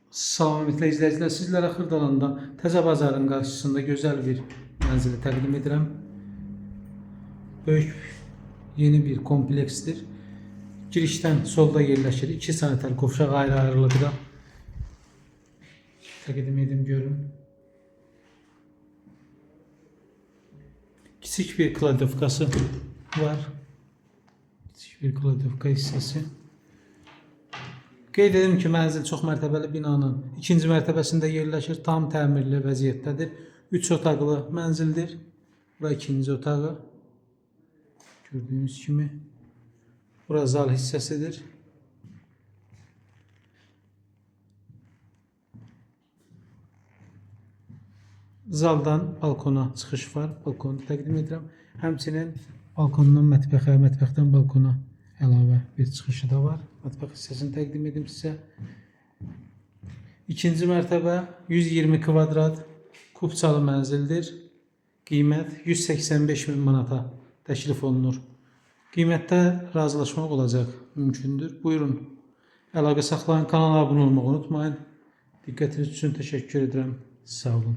Salamünətlə izləyicilər, sizlərə Xırdalanda Təzə Bazarın qarşısında gözəl bir mənzili təqdim edirəm. Böyük, yeni bir kompleksdir. Girişdən solda yerləşir. 2 sanitar qovşaq ayrı-ayrılıqda. Təqdim edim, görün. Kiçik bir kladovkası var. Kiçik bir kladovka hissəsi. Qeyd edim ki, mənzil çox mərtəbəli binanın 2-ci mərtəbəsində yerləşir. Tam təmirli vəziyyətdədir. 3 otaqlı mənzildir. Bura 2-ci otağı. Gördüyünüz kimi. Bura zal hissəsidir. Zaldan balkona çıxış var. Balkonu təqdim edirəm. Həmçinin balkondan mətbəxə, mətbəxdən balkona əlavə bir çıxışı da var. Mətbəx hissəsini təqdim edim sizə. 2-ci mərtəbə 120 kvadrat kubçalı mənzildir. Qiymət 185.000 manata təklif olunur. Qiymətdə razılaşmaq olacaq, mümkündür. Buyurun, əlaqə saxlayın, kanala abunə olmağı unutmayın. Diqqətiniz üçün təşəkkür edirəm. Sağ olun.